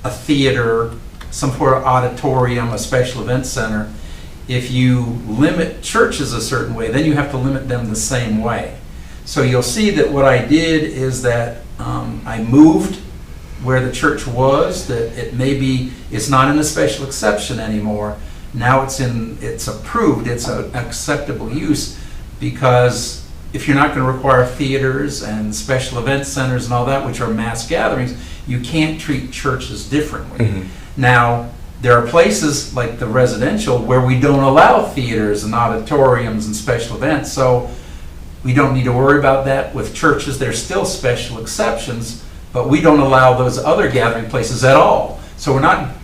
a theater, some sort of auditorium, a special event center. If you limit churches a certain way, then you have to limit them the same way. So you'll see that what I did is that I moved where the church was, that it's not in a special exception anymore. Now it's approved, it's an acceptable use, because if you're not going to require theaters and special event centers and all that, which are mass gatherings, you can't treat churches differently. Now, there are places like the residential where we don't allow theaters and auditoriums and special events, so we don't need to worry about that with churches. There's still special exceptions, but we don't allow those other gathering places at all. So we're not,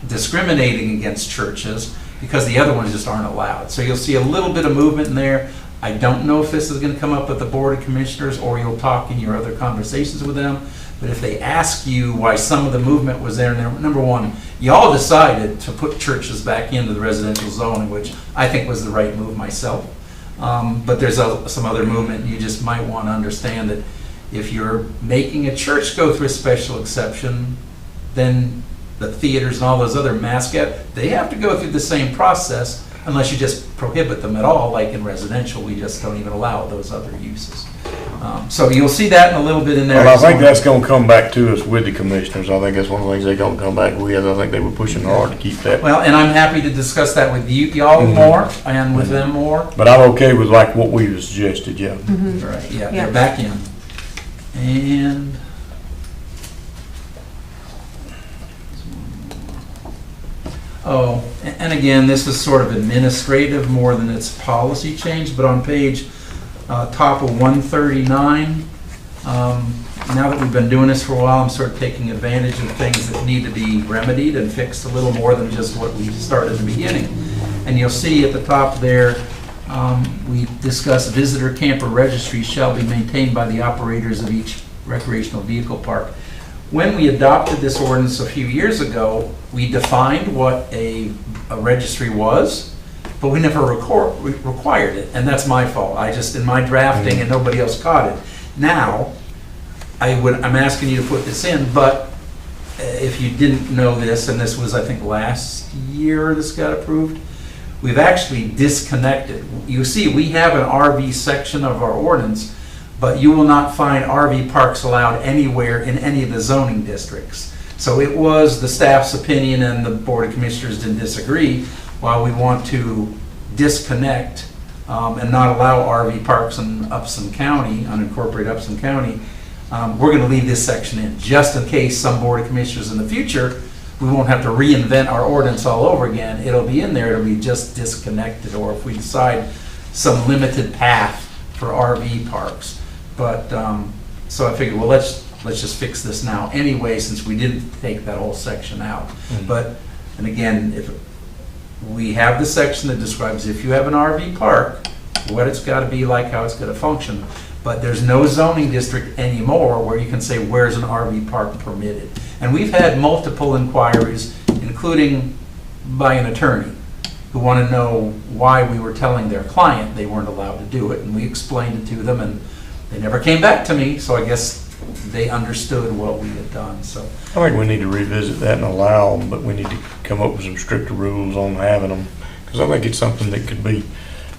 discriminating against churches because the other ones just aren't allowed. So you'll see a little bit of movement in there. I don't know if this is going to come up with the Board of Commissioners or you'll talk in your other conversations with them, But if they ask you why some of the movement was there, number one, y'all decided to put churches back into the residential zoning, which I think was the right move myself. But there's some other movement, you just might want to understand that if you're making a church go through a special exception, then the theaters and all those other mascot, they have to go through the same process unless you just prohibit them at all, like in residential, we just don't even allow those other uses. So you'll see that in a little bit in there. Well, I think that's gonna come back to us with the commissioners. I think that's one of the things they're gonna come back with. I think they were pushing hard to keep that. Well, and I'm happy to discuss that with y'all more and with them more. But I'm okay with like what we suggested, yeah. Mm-hmm. Right, yeah, Yeah. they're back in. And oh, and again, this is sort of administrative more than it's policy change, but on page top of 139, now that we've been doing this for a while, I'm sort of taking advantage of things that need to be remedied and fixed a little more than just what we started at the beginning. And you'll see at the top there, we discuss visitor camper registries shall be maintained by the operators of each recreational vehicle park. When we adopted this ordinance a few years ago, we defined what a registry was, but we never required it, and that's my fault. I just, in my drafting, and nobody else caught it. Now, I'm asking you to put this in, but if you didn't know this, and this was, I think, last year this got approved, we've actually disconnected. You see, we have an RV section of our ordinance, but you will not find RV parks allowed anywhere in any of the zoning districts. So it was the staff's opinion, and the Board of Commissioners didn't disagree, while we want to disconnect and not allow RV parks in Upson County, unincorporated Upson County, we're going to leave this section in, just in case some Board of Commissioners in the future, we won't have to reinvent our ordinance all over again. It'll be in there, it'll be just disconnected, or if we decide some limited path for RV parks. But, so I figured, well, let's just fix this now anyway, since we didn't take that whole section out. But, and again, if we have the section that describes if you have an RV park, what it's got to be like, how it's going to function. But there's no zoning district anymore where you can say, where's an RV park permitted? And we've had multiple inquiries, including by an attorney, who want to know why we were telling their client they weren't allowed to do it. And we explained it to them, and they never came back to me, so I guess they understood what we had done, so. I think we need to revisit that and allow them, but we need to come up with some stricter rules on having them. Because I think it's something that could be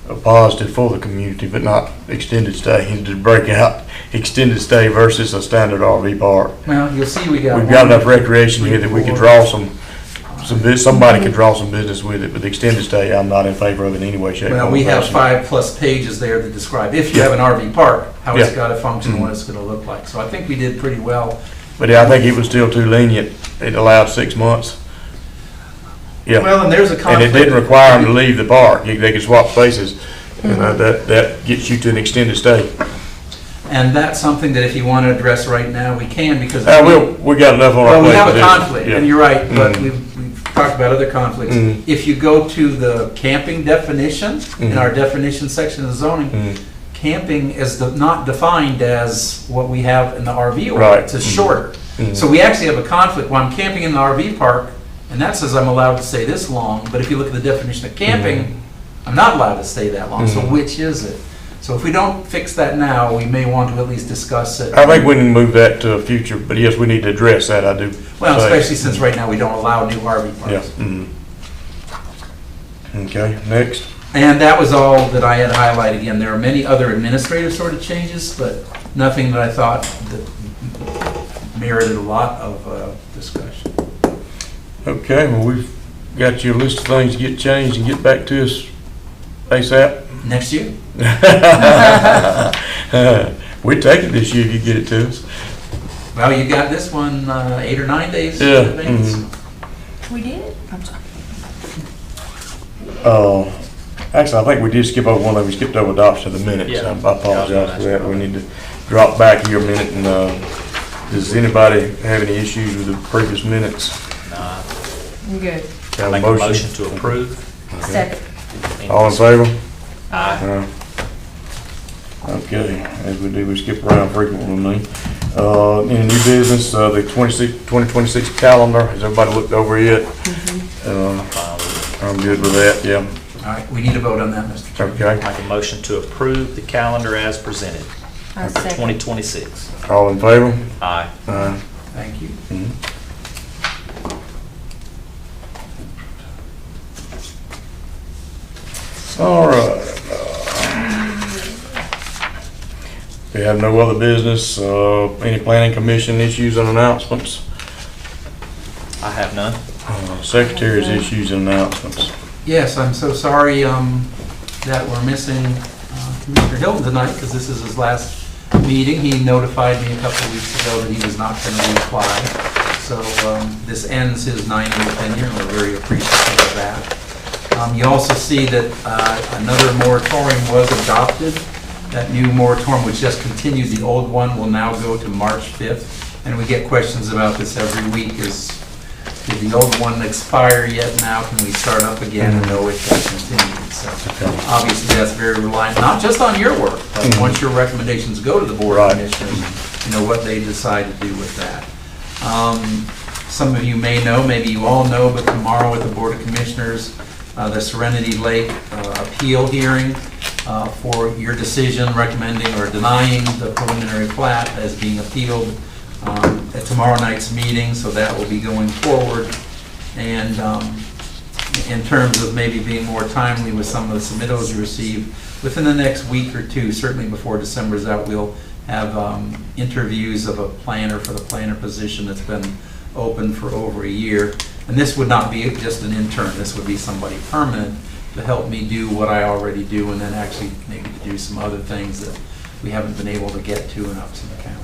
a positive for the community, but not extended stay. And to break out extended stay versus a standard RV park. Well, you'll see we've got enough recreation here that we could draw somebody could draw some business with it, but the extended stay, I'm not in favor of in any way, shape, or Well, form. we have 5+ pages there that describe, if you have an RV park, how it's got to function, what it's going to look like. So I think we did pretty well. But yeah, I think it was still too lenient. It allowed 6 months. Yeah. Well, and there's a And conflict. it didn't require them to leave the park. They could swap places. And that gets you to an extended stay. And that's something that if you want to address right now, we can, because. We got enough on our Well, plate. we have for a this. conflict, Yeah. and you're right, but Mhm. we've talked about other conflicts. Mhm. If you go to the camping definition, in our definition section of the zoning, Mhm. camping is not defined as what we have in the RV Right. ordinance, it's shorter. Mhm. So we actually have a conflict. When I'm camping in the RV park, and that says I'm allowed to stay this long, but if you look at the definition of camping, I'm not allowed to stay that long, so Mhm. which is it? So if we don't fix that now, we may want to at least discuss it. I think we can move that to a future, but yes, we need to address that, I do. Well, say. especially since right now we don't allow new RV Yeah. parks. Mhm. Okay, next. And that was all that I had highlighted. Again, there are many other administrative sort of changes, but nothing that I thought that merited a lot of discussion. Okay, well, we've got your list of things to get changed and get back to us ASAP. Next year? We'd take it this year if you get it to us. Well, you got this one 8 or 9 days in Yeah. advance. We did? I'm sorry. Actually, I think we did skip over one of them. We skipped over adoption of the minutes. Yeah. I apologize for that. We need to drop back here a minute and, does anybody have any issues with the previous minutes? I'm good. Have Make a motion to approve. Second. All in favor? Aye. Okay, as we do, we skip around frequently. Any new business, the 2026 calendar, has everybody looked over it? I'm good with that, yeah. All right, we need a vote on that, Mr. Chairman. Okay, Make a motion to approve the calendar as presented I for second. 2026. all in favor? Aye. Aye. Thank you. All right. We have no other business, any planning commission issues and announcements? I have none. Secretary's issues and announcements. Yes, I'm so sorry that we're missing Commissioner Hilton tonight, because this is his last meeting. He notified me a couple of weeks ago that he was not going to reapply. So this ends his 9-year tenure, and we're very appreciative of that. You also see that another moratorium was adopted. That new moratorium, which just continued the old one, will now go to March 5th. And we get questions about this every week. Did the old one expire yet now? Can we start up again? And no, it has continued. So obviously that's very reliant, not just on your work, but once your recommendations go to the Board of Commissioners, you know, what they decide to do with that. Some of you may know, maybe you all know, but tomorrow at the Board of Commissioners, the Serenity Lake appeal hearing for your decision recommending or denying the preliminary plat as being appealed at tomorrow night's meeting, so that will be going forward. And in terms of maybe being more timely with some of the submittals you receive, within the next week or two, certainly before December's out, we'll have interviews of a planner for the planner position that's been open for over a year. And this would not be just an intern, this would be somebody permanent to help me do what I already do, and then actually maybe to do some other things that we haven't been able to get to in Upson County.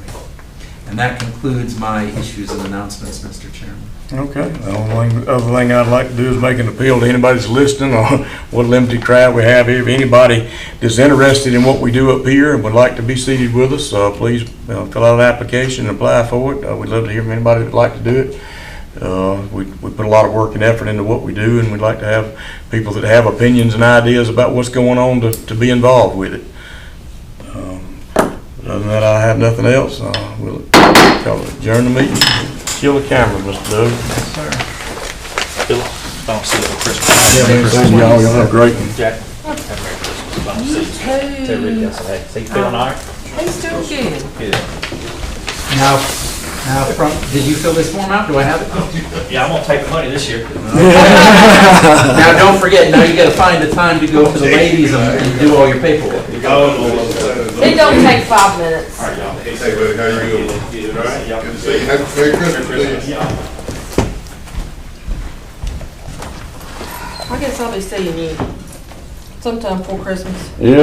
And that concludes my issues and announcements, Mr. Chairman. Okay, the only other thing I'd like to do is make an appeal to anybody that's listening on what limited crowd we have here. If anybody is interested in what we do up here and would like to be seated with us, please fill out an application and apply for it. We'd love to hear from anybody that'd like to do it. We put a lot of work and effort into what we do, and we'd like to have people that have opinions and ideas about what's going on to be involved with it. Other than that, I have nothing else. We'll adjourn the meeting. Kill the camera, Mr. Doug. Yes, sir. Bill, if I don't see you for Christmas. Thank y'all. Y'all have a great one. Jack. Have a Merry Christmas. If I don't see you. too. Tell Ricky I said, hey, so you feeling all right? He's doing good. Good. Now, did you fill this form out? Do I have it? Yeah, I'm gonna take the money this year. Now, don't forget, now you gotta find the time to go to the ladies and do all your paperwork. It don't take 5 minutes. All right, y'all. Hey, buddy, how you doing? Good. All right. Y'all. Good to see you. Happy Merry Christmas to you. I guess I'll be seeing you sometime before Christmas. Yeah.